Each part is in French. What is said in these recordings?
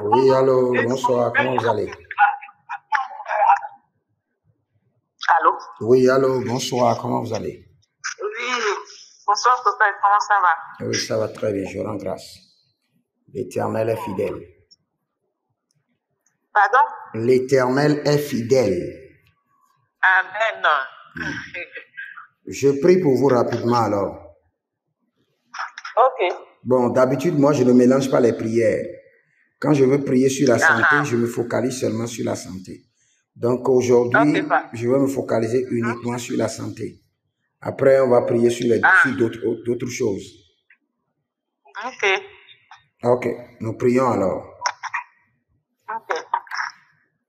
Oui, allô, bonsoir, comment vous allez? Allô? Oui, allô, bonsoir, comment vous allez? Oui, bonsoir, papa, comment ça va? Oui, ça va très bien, je rends grâce. L'Éternel est fidèle. Pardon? L'Éternel est fidèle. Amen. Je prie pour vous rapidement alors. Ok. Bon, d'habitude, moi, je ne mélange pas les prières. Quand je veux prier sur la santé, je me focalise seulement sur la santé. Donc aujourd'hui, Ok, pa. je vais me focaliser uniquement sur la santé. Après, on va prier sur d'autres choses. Ok. Ok, nous prions alors. Ok.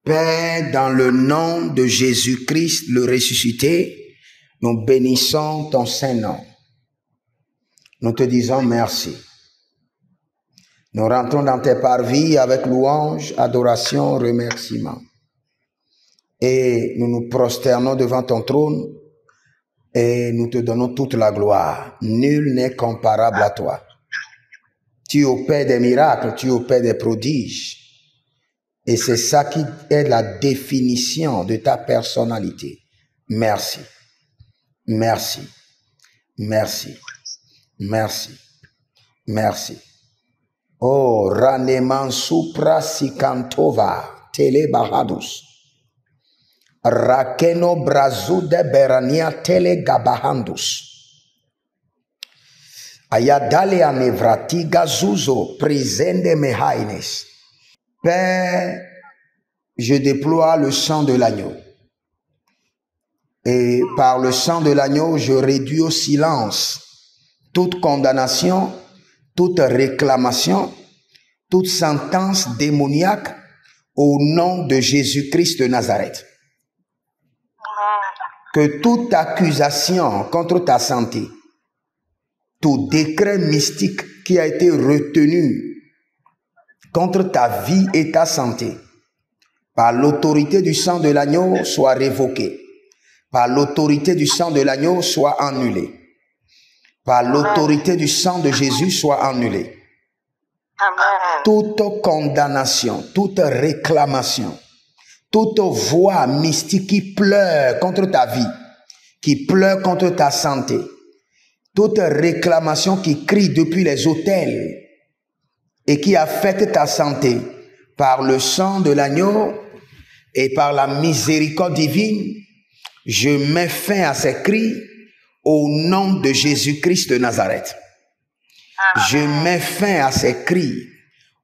Père, dans le nom de Jésus-Christ, le ressuscité, nous bénissons ton Saint-Nom. Nous te disons merci. Nous rentrons dans tes parvis avec louange, adoration, remerciement. Et nous nous prosternons devant ton trône et nous te donnons toute la gloire. Nul n'est comparable à toi. Tu opères des miracles, tu opères des prodiges. Et c'est ça qui est la définition de ta personnalité. Merci. Merci. Merci. Merci. Merci. Oh, Raneman Supra Sikantova, Telebaradus. Rakeno Brazude Berania Telegabahandus. Ayadale Anevratiga Zuzo, Presende Mehaines. Père, je déploie le sang de l'agneau. Et par le sang de l'agneau, je réduis au silence toute condamnation, toute réclamation, toute sentence démoniaque au nom de Jésus-Christ de Nazareth. Que toute accusation contre ta santé, tout décret mystique qui a été retenu contre ta vie et ta santé, par l'autorité du sang de l'agneau, soit révoqué. Par l'autorité du sang de l'agneau, soit annulé. Par l'autorité du sang de Jésus, soit annulé. Amen. Toute condamnation, toute réclamation, toute voix mystique qui pleure contre ta vie, qui pleure contre ta santé, toute réclamation qui crie depuis les autels et qui affecte ta santé, par le sang de l'agneau et par la miséricorde divine, je mets fin à ces cris au nom de Jésus-Christ de Nazareth. Je mets fin à ces cris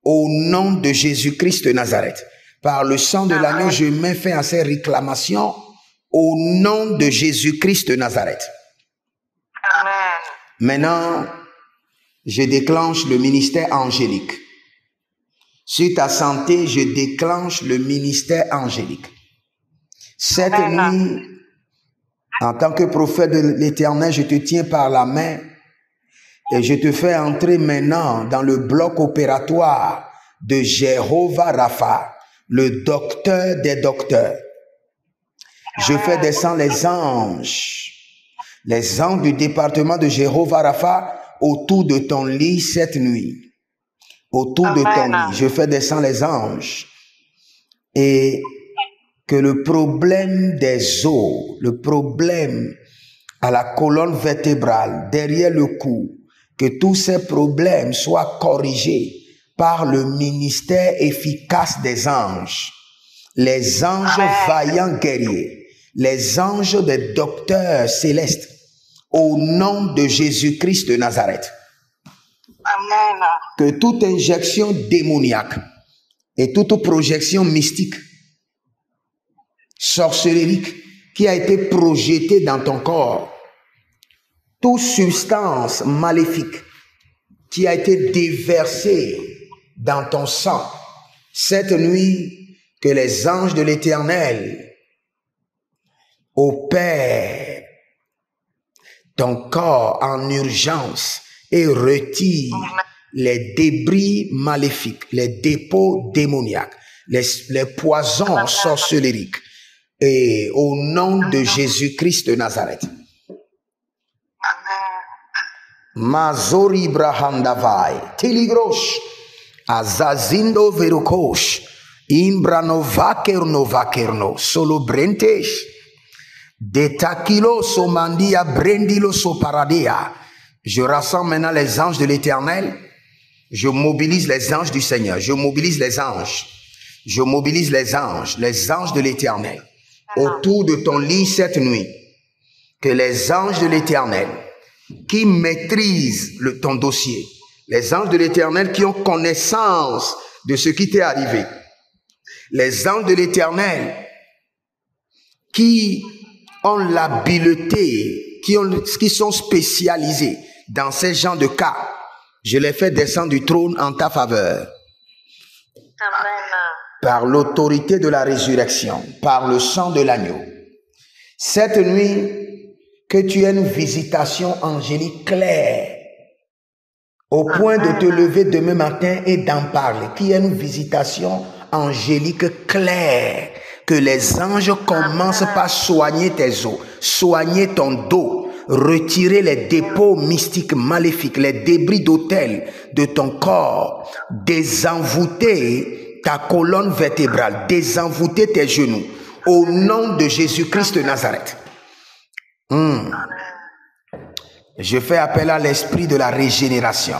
au nom de Jésus-Christ de Nazareth. Par le sang de l'agneau, je mets fin à ces réclamations au nom de Jésus-Christ de Nazareth. Amen. Maintenant, je déclenche le ministère angélique. Sur ta santé, je déclenche le ministère angélique. Cette nuit, en tant que prophète de l'Éternel, je te tiens par la main et je te fais entrer maintenant dans le bloc opératoire de Jéhovah Rapha, le docteur des docteurs. Je fais descendre les anges du département de Jéhovah Rapha autour de ton lit cette nuit. Autour de ton lit, je fais descendre les anges et que le problème des os, le problème à la colonne vertébrale, derrière le cou, que tous ces problèmes soient corrigés par le ministère efficace des anges. Les anges vaillants guerriers, les anges des docteurs célestes, au nom de Jésus-Christ de Nazareth. Amen. Que toute injection démoniaque et toute projection mystique, sorcellerie qui a été projetée dans ton corps, toute substance maléfique qui a été déversée dans ton sang, cette nuit, que les anges de l'Éternel opèrent ton corps en urgence et retirent les débris maléfiques, les dépôts démoniaques, les poisons sorcellériques, et au nom de Jésus-Christ de Nazareth. Mazori Brahandavai, Tiligrosh, Azazindo verukosh. Imbrano vakerno solo brentesh. Detakilo somandia brendilo soparadea. Je rassemble maintenant les anges de l'Éternel. Je mobilise les anges du Seigneur. Je mobilise les anges. Je mobilise les anges de l'Éternel autour de ton lit cette nuit. Que les anges de l'Éternel qui maîtrisent ton dossier, les anges de l'Éternel qui ont connaissance de ce qui t'est arrivé, les anges de l'Éternel qui ont l'habileté, qui sont spécialisés dans ces genres de cas, je les fais descendre du trône en ta faveur. Amen. Par l'autorité de la résurrection, par le sang de l'agneau. Cette nuit, que tu aies une visitation angélique claire, au point de te lever demain matin et d'en parler. Qu'il y ait une visitation angélique claire, que les anges commencent par soigner tes os, soigner ton dos, retirer les dépôts mystiques maléfiques, les débris d'autel de ton corps, désenvoûter ta colonne vertébrale, désenvoûter tes genoux, au nom de Jésus-Christ de Nazareth. Je fais appel à l'esprit de la régénération.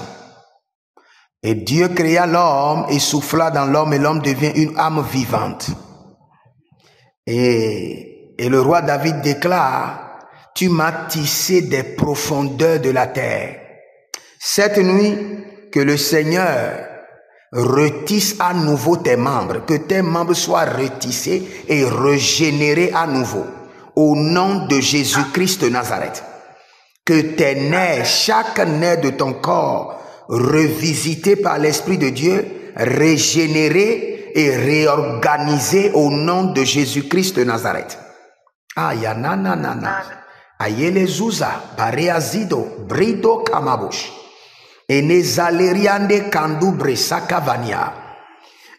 Et Dieu créa l'homme et souffla dans l'homme et l'homme devient une âme vivante. Et le roi David déclare, tu m'as tissé des profondeurs de la terre. Cette nuit, que le Seigneur retisse à nouveau tes membres, que tes membres soient retissés et régénérés à nouveau, au nom de Jésus-Christ de Nazareth. Que tes nerfs, chaque nerf de ton corps, revisité par l'Esprit de Dieu, régénéré et réorganisé au nom de Jésus-Christ de Nazareth. Ayananana, ayele zuza, bareazido, brido kamabush.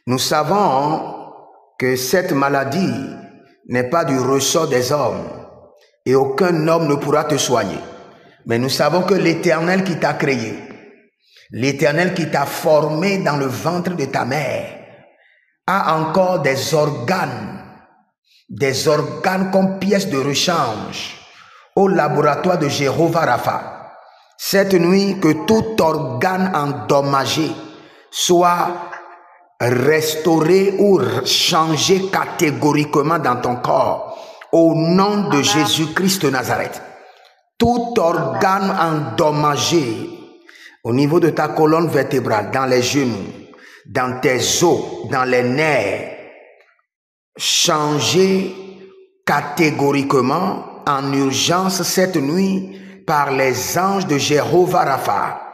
Nous savons que cette maladie n'est pas du ressort des hommes et aucun homme ne pourra te soigner. Mais nous savons que l'Éternel qui t'a créé, l'Éternel qui t'a formé dans le ventre de ta mère, a encore des organes comme pièces de rechange au laboratoire de Jéhovah Rapha. Cette nuit, que tout organe endommagé soit restauré ou changé catégoriquement dans ton corps, au nom de Jésus-Christ de Nazareth. Tout organe endommagé au niveau de ta colonne vertébrale, dans les genoux, dans tes os, dans les nerfs, changé catégoriquement en urgence cette nuit par les anges de Jéhovah Rapha,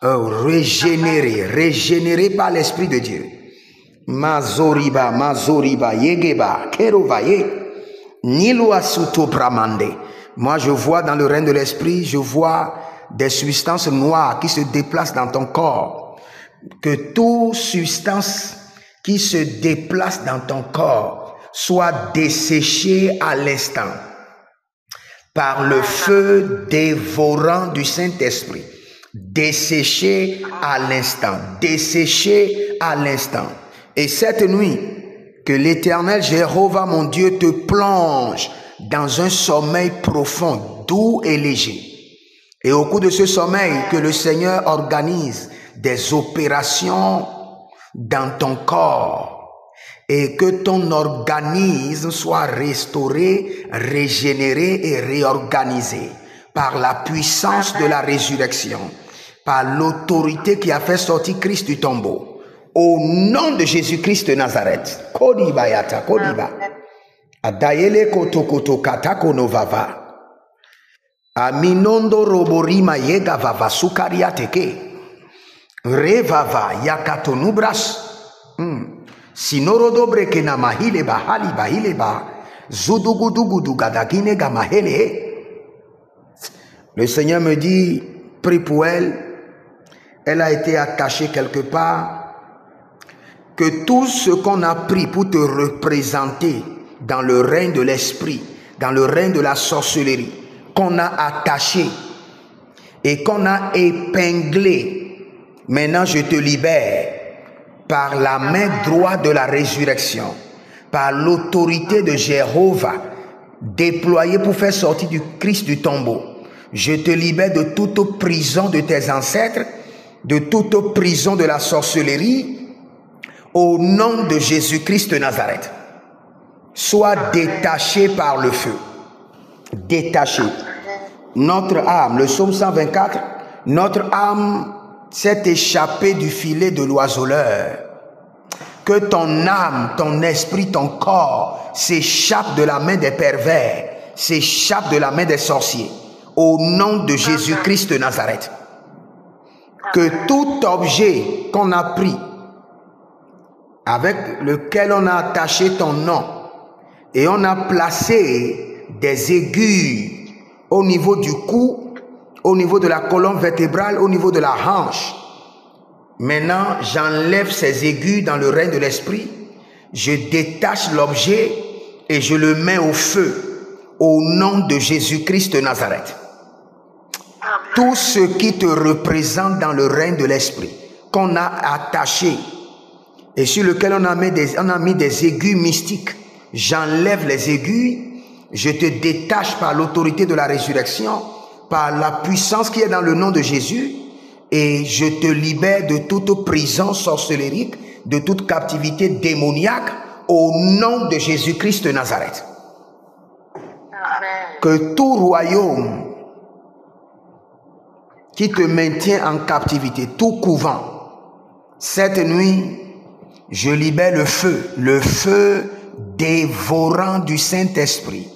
régénéré par l'Esprit de Dieu. Mazoriba, Yegeba, Kerovaye, Niluasuto Bramande. Moi, je vois dans le règne de l'Esprit, je vois des substances noires qui se déplacent dans ton corps. Que toute substance qui se déplace dans ton corps soit desséchée à l'instant par le feu dévorant du Saint-Esprit. Desséché à l'instant. Desséché à l'instant. Et cette nuit, que l'Éternel Jéhovah, mon Dieu, te plonge dans un sommeil profond, doux et léger. Et au cours de ce sommeil, que le Seigneur organise des opérations dans ton corps et que ton organisme soit restauré, régénéré et réorganisé par la puissance de la résurrection, par l'autorité qui a fait sortir Christ du tombeau. Au nom de Jésus-Christ de Nazareth. Kodibayata, Kodiba. Adayele kotokoto katako novava. Aminondo roborima yega vava sukariateke. Revava yakatonubras. Sinorodo brekena mahileba haliba hileba. Zudugudugudu gadagine gamahele. Le Seigneur me dit, prie pour elle. Elle a été attachée quelque part. Que tout ce qu'on a pris pour te représenter dans le règne de l'esprit, dans le règne de la sorcellerie, qu'on a attaché et qu'on a épinglé, maintenant je te libère par la main droite de la résurrection, par l'autorité de Jéhovah, déployée pour faire sortir du Christ du tombeau. Je te libère de toute prison de tes ancêtres, de toute prison de la sorcellerie, au nom de Jésus-Christ de Nazareth. Sois détaché par le feu. Détaché. Notre âme, le psaume 124, notre âme s'est échappée du filet de l'oiseleur. Que ton âme, ton esprit, ton corps s'échappe de la main des pervers, s'échappe de la main des sorciers, au nom de Jésus-Christ de Nazareth. Que tout objet qu'on a pris, avec lequel on a attaché ton nom, et on a placé des aiguilles au niveau du cou, au niveau de la colonne vertébrale, au niveau de la hanche. Maintenant, j'enlève ces aiguilles dans le règne de l'esprit, je détache l'objet et je le mets au feu, au nom de Jésus-Christ de Nazareth. Tout ce qui te représente dans le règne de l'esprit, qu'on a attaché et sur lequel on a mis des aiguilles mystiques, j'enlève les aiguilles, je te détache par l'autorité de la résurrection, par la puissance qui est dans le nom de Jésus, et je te libère de toute prison sorcellérique, de toute captivité démoniaque, au nom de Jésus-Christ de Nazareth. Que tout royaume qui te maintient en captivité, tout couvent, cette nuit, je libère le feu dévorant du Saint-Esprit,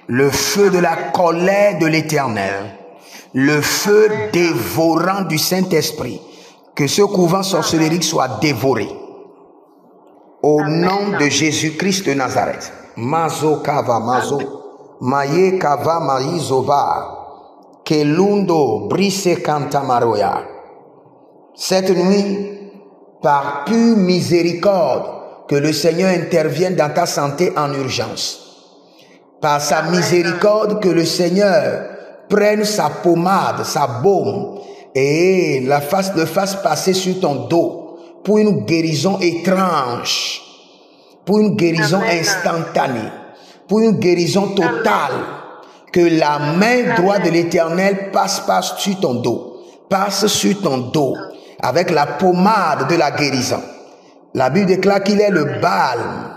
le feu de la colère de l'Éternel, le feu dévorant du Saint-Esprit, que ce couvent sorcellérique soit dévoré. Au nom de Jésus-Christ de Nazareth. Mazo kava mazo, maye kava maizova, kelundo brise kantamaroya. Cette nuit, par pure miséricorde, que le Seigneur intervienne dans ta santé en urgence. Par sa miséricorde, que le Seigneur prenne sa pommade, sa baume, et le fasse passer sur ton dos pour une guérison étrange, pour une guérison instantanée, pour une guérison totale. Que la main droite de l'Éternel passe sur ton dos, passe sur ton dos, avec la pommade de la guérison. La Bible déclare qu'il est le balme,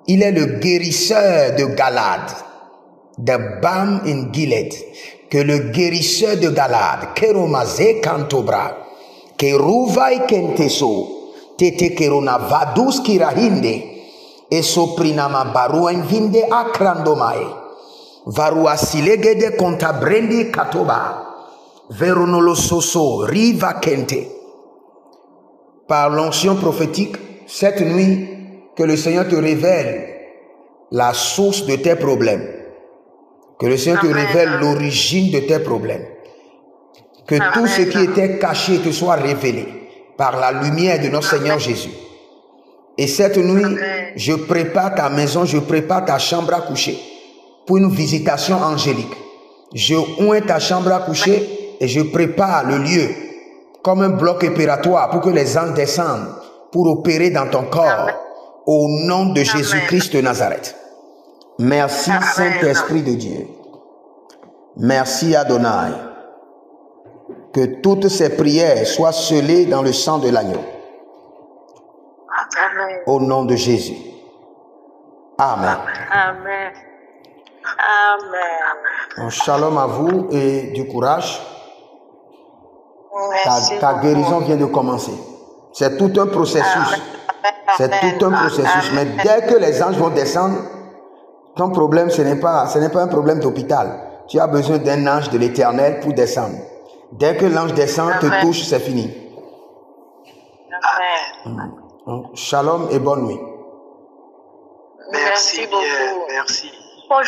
il est le guérisseur de Galade, the balm in Gilead, que le guérisseur de Galade, Keromazé Kantobra, Keruvai Kenteso, Tete Kerona Vadus Kirahinde, Esoprinama Baruan Vinde Akrandomae, Varuasilegede Kontabrendi Katoba, Veronolososo Riva Kente. Par l'onction prophétique, cette nuit, que le Seigneur te révèle la source de tes problèmes. Que le Seigneur te révèle l'origine de tes problèmes. Que tout ce qui était caché te soit révélé par la lumière de notre Seigneur Jésus. Et cette nuit, je prépare ta maison, je prépare ta chambre à coucher pour une visitation angélique. Je oins ta chambre à coucher et je prépare le lieu comme un bloc opératoire pour que les anges descendent pour opérer dans ton corps au nom de Jésus-Christ de Nazareth. Merci Saint-Esprit de Dieu. Merci Adonai. Que toutes ces prières soient scellées dans le sang de l'agneau. Au nom de Jésus. Amen. Amen. Amen. Shalom à vous et du courage. Merci Ta beaucoup. guérison vient de commencer. C'est tout un processus. C'est tout un processus. Mais dès que les anges vont descendre, ton problème, ce n'est pas un problème d'hôpital. Tu as besoin d'un ange de l'Éternel pour descendre. Dès que l'ange descend, te touche, c'est fini. Amen. Donc, shalom et bonne nuit. Merci beaucoup. Merci. Bonjour.